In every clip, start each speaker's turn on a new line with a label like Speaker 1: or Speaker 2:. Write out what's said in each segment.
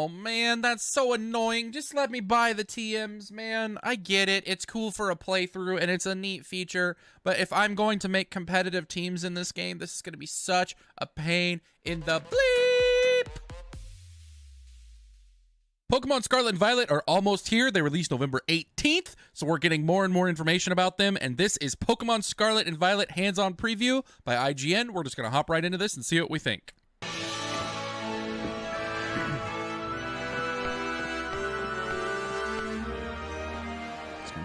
Speaker 1: Oh, man, that's so annoying. Just let me buy the TMs, man. I get it. It's cool for a playthrough, and it's a neat feature. But if I'm going to make competitive teams in this game, this is going to be such a pain in the bleep. Pokemon Scarlet and Violet are almost here. They released November 18th, so we're getting more and more information about them. And this is Pokemon Scarlet and Violet hands-on preview by IGN. We're just going to hop right into this and see what we think.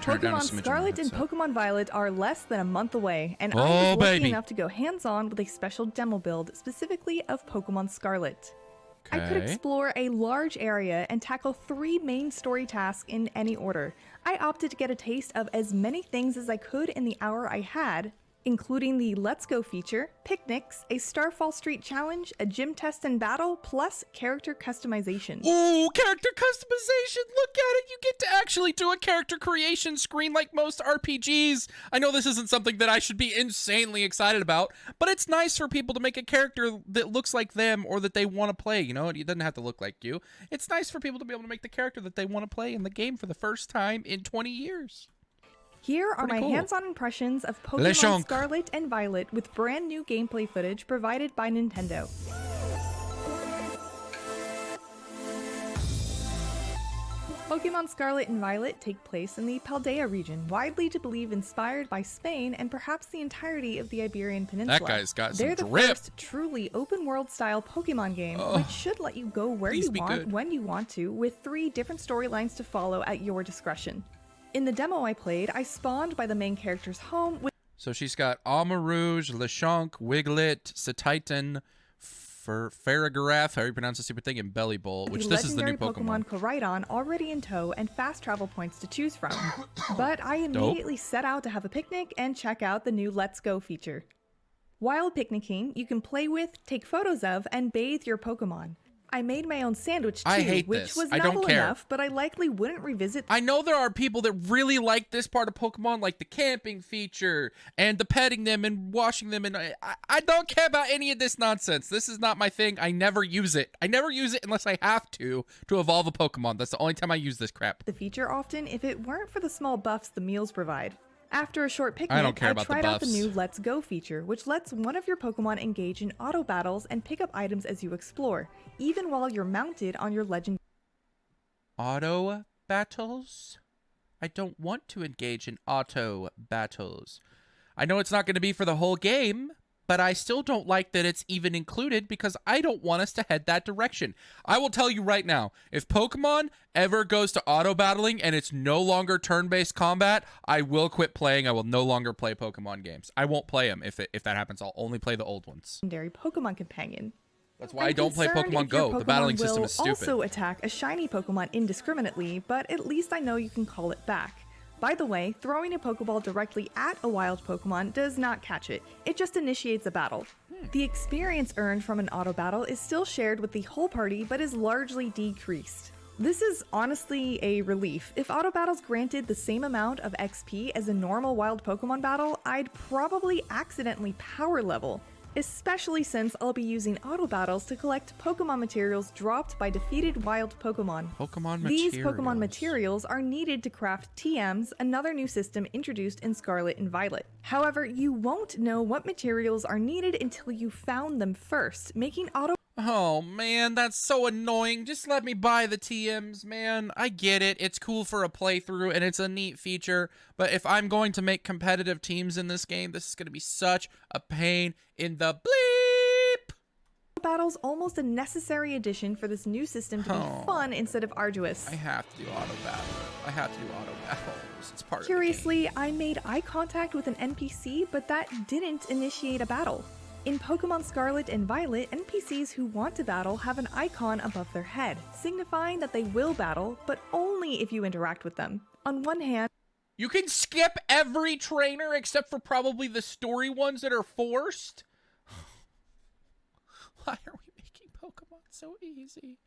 Speaker 2: Pokemon Scarlet and Pokemon Violet are less than a month away, and I was lucky enough to go hands-on with a special demo build, specifically of Pokemon Scarlet. I could explore a large area and tackle 3 main story tasks in any order. I opted to get a taste of as many things as I could in the hour I had, including the Let's Go feature, picnics, a Starfall Street challenge, a gym test and battle, plus character customization.
Speaker 1: Ooh, character customization! Look at it! You get to actually do a character creation screen like most RPGs! I know this isn't something that I should be insanely excited about, but it's nice for people to make a character that looks like them or that they want to play, you know? It doesn't have to look like you. It's nice for people to be able to make the character that they want to play in the game for the first time in 20 years.
Speaker 2: Here are my hands-on impressions of Pokemon Scarlet and Violet with brand new gameplay footage provided by Nintendo. Pokemon Scarlet and Violet take place in the Paldea region, widely to believe inspired by Spain and perhaps the entirety of the Iberian Peninsula.
Speaker 1: That guy's got some
Speaker 2: They're the first truly open-world style Pokemon game, which should let you go where you want, when you want to, with 3 different storylines to follow at your discretion. In the demo I played, I spawned by the main character's home with—
Speaker 1: So she's got Almarouge, Lechonk, Wiglet, Satitan, Farigiraf, how you pronounce the stupid thing, and Belly Bowl, which this is the new Pokemon.
Speaker 2: Koraidon already in tow and fast travel points to choose from. But I immediately set out to have a picnic and check out the new Let's Go feature. While picnicking, you can play with, take photos of, and bathe your Pokemon. I made my own sandwich too, which was novel enough, but I likely wouldn't revisit.
Speaker 1: I know there are people that really like this part of Pokemon, like the camping feature and the petting them and washing them, and I don't care about any of this nonsense. This is not my thing. I never use it. I never use it unless I have to evolve a Pokemon. That's the only time I use this crap.
Speaker 2: The feature often if it weren't for the small buffs the meals provide. After a short picnic, I tried out the new Let's Go feature, which lets one of your Pokemon engage in auto battles and pick up items as you explore, even while you're mounted on your legend.
Speaker 1: Auto battles? I don't want to engage in auto battles. I know it's not going to be for the whole game, but I still don't like that it's even included because I don't want us to head that direction. I will tell you right now, if Pokemon ever goes to auto battling and it's no longer turn-based combat, I will quit playing. I will no longer play Pokemon games. I won't play them if that happens. I'll only play the old ones.
Speaker 2: Legendary Pokemon companion.
Speaker 1: That's why I don't play Pokemon Go. The battling system is stupid.
Speaker 2: Also attack a shiny Pokemon indiscriminately, but at least I know you can call it back. By the way, throwing a Pokeball directly at a wild Pokemon does not catch it. It just initiates a battle. The experience earned from an auto battle is still shared with the whole party, but is largely decreased. This is honestly a relief. If auto battles granted the same amount of XP as a normal wild Pokemon battle, I'd probably accidentally power level. Especially since I'll be using auto battles to collect Pokemon materials dropped by defeated wild Pokemon. These Pokemon materials are needed to craft TMs, another new system introduced in Scarlet and Violet. However, you won't know what materials are needed until you found them first, making auto—
Speaker 1: Oh, man, that's so annoying. Just let me buy the TMs, man. I get it. It's cool for a playthrough, and it's a neat feature. But if I'm going to make competitive teams in this game, this is going to be such a pain in the bleep.
Speaker 2: Battle's almost a necessary addition for this new system to be fun instead of arduous.
Speaker 1: I have to do auto battle. I have to do auto battles. It's part
Speaker 2: Curiously,
Speaker 1: of the game.
Speaker 2: I made eye contact with an NPC, but that didn't initiate a battle. In Pokemon Scarlet and Violet, NPCs who want to battle have an icon above their head, signifying that they will battle, but only if you interact with them. On one hand,
Speaker 1: you can skip every trainer except for probably the story ones that are forced? Why are we making Pokemon so easy?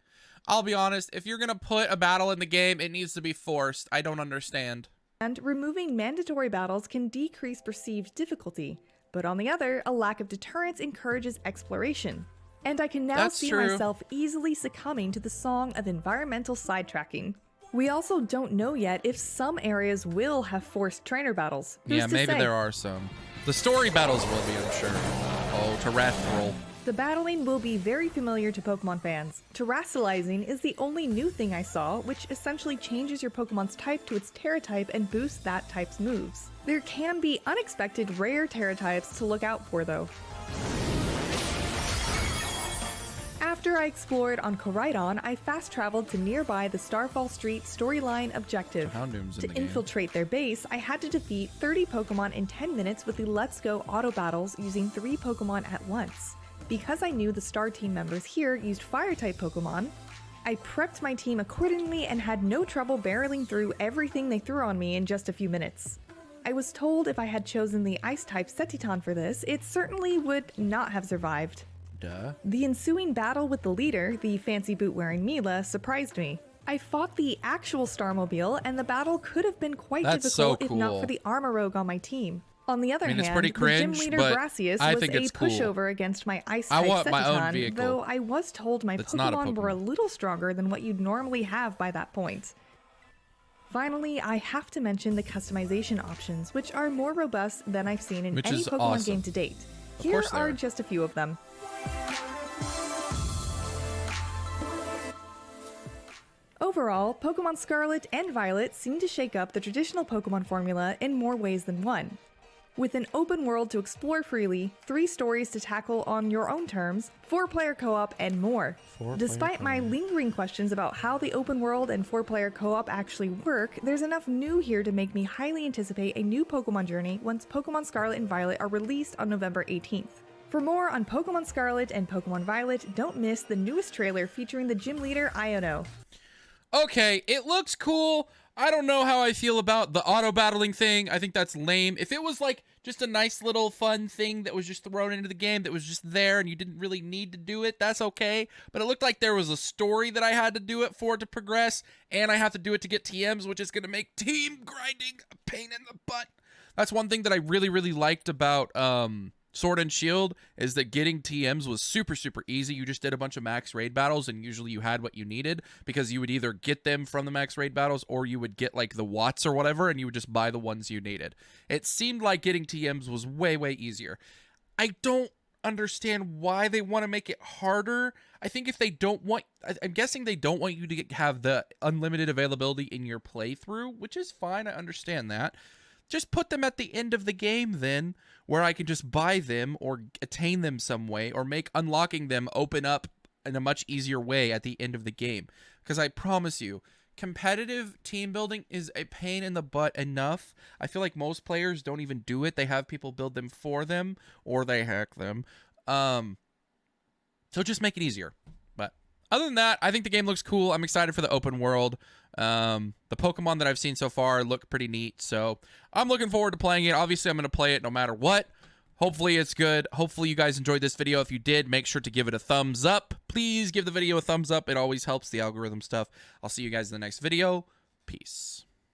Speaker 1: I'll be honest, if you're going to put a battle in the game, it needs to be forced. I don't understand.
Speaker 2: And removing mandatory battles can decrease perceived difficulty. But on the other, a lack of deterrence encourages exploration. And I can now
Speaker 1: That's
Speaker 2: see
Speaker 1: true.
Speaker 2: myself easily succumbing to the song of environmental sidetracking. We also don't know yet if some areas will have forced trainer battles. Who's
Speaker 1: Yeah,
Speaker 2: to
Speaker 1: maybe
Speaker 2: say?
Speaker 1: there are some. The story battles will be, I'm sure. Oh, Terrestrial.
Speaker 2: The battling will be very familiar to Pokemon fans. Terastallizing is the only new thing I saw, which essentially changes your Pokemon's type to its Terra type and boosts that type's moves. There can be unexpected rare Terra types to look out for though. After I explored on Koraidon, I fast-traveled to nearby the Starfall Street storyline objective.
Speaker 1: Houndoom's in
Speaker 2: To
Speaker 1: the game.
Speaker 2: infiltrate their base, I had to defeat 30 Pokemon in 10 minutes with the Let's Go auto battles using 3 Pokemon at once. Because I knew the Star Team members here used Fire-type Pokemon, I prepped my team accordingly and had no trouble barreling through everything they threw on me in just a few minutes. I was told if I had chosen the Ice-type Setiton for this, it certainly would not have survived.
Speaker 1: Duh.
Speaker 2: The ensuing battle with the leader, the fancy boot-wearing Mila, surprised me. I fought the actual Starmobile, and the battle could have been quite
Speaker 1: That's so
Speaker 2: difficult if not
Speaker 1: cool.
Speaker 2: for the Armorogue on my team. On the other
Speaker 1: I mean, it's
Speaker 2: hand,
Speaker 1: pretty
Speaker 2: the gym
Speaker 1: cringe,
Speaker 2: leader
Speaker 1: but
Speaker 2: Arceus
Speaker 1: I
Speaker 2: was
Speaker 1: think
Speaker 2: a
Speaker 1: it's cool.
Speaker 2: pushover against my
Speaker 1: I
Speaker 2: Ice-type
Speaker 1: want my own
Speaker 2: Setiton,
Speaker 1: vehicle.
Speaker 2: though I was told my
Speaker 1: That's not a
Speaker 2: Pokemon were a
Speaker 1: Pokemon.
Speaker 2: little stronger than what you'd normally have by that point. Finally, I have to mention the customization options, which are more robust than I've seen in
Speaker 1: Which
Speaker 2: any
Speaker 1: is
Speaker 2: Pokemon
Speaker 1: awesome.
Speaker 2: game to date.
Speaker 1: Of
Speaker 2: Here
Speaker 1: course they
Speaker 2: are
Speaker 1: are.
Speaker 2: just a few of them. Overall, Pokemon Scarlet and Violet seem to shake up the traditional Pokemon formula in more ways than one. With an open world to explore freely, 3 stories to tackle on your own terms, 4-player co-op, and more. Despite my lingering questions about how the open world and 4-player co-op actually work, there's enough new here to make me highly anticipate a new Pokemon journey once Pokemon Scarlet and Violet are released on November 18th. For more on Pokemon Scarlet and Pokemon Violet, don't miss the newest trailer featuring the gym leader Iono.
Speaker 1: Okay, it looks cool. I don't know how I feel about the auto battling thing. I think that's lame. If it was like just a nice little fun thing that was just thrown into the game that was just there and you didn't really need to do it, that's okay. But it looked like there was a story that I had to do it for to progress, and I have to do it to get TMs, which is going to make team grinding a pain in the butt. That's one thing that I really, really liked about Sword and Shield is that getting TMs was super, super easy. You just did a bunch of max raid battles, and usually you had what you needed because you would either get them from the max raid battles or you would get like the Watts or whatever, and you would just buy the ones you needed. It seemed like getting TMs was way, way easier. I don't understand why they want to make it harder. I think if they don't want, I'm guessing they don't want you to have the unlimited availability in your playthrough, which is fine. I understand that. Just put them at the end of the game then, where I can just buy them or attain them some way or make unlocking them open up in a much easier way at the end of the game. Because I promise you, competitive team building is a pain in the butt enough. I feel like most players don't even do it. They have people build them for them or they hack them. So just make it easier. But other than that, I think the game looks cool. I'm excited for the open world. The Pokemon that I've seen so far look pretty neat, so I'm looking forward to playing it. Obviously, I'm going to play it no matter what. Hopefully, it's good. Hopefully, you guys enjoyed this video. If you did, make sure to give it a thumbs up. Please give the video a thumbs up. It always helps the algorithm stuff. I'll see you guys in the next video. Peace.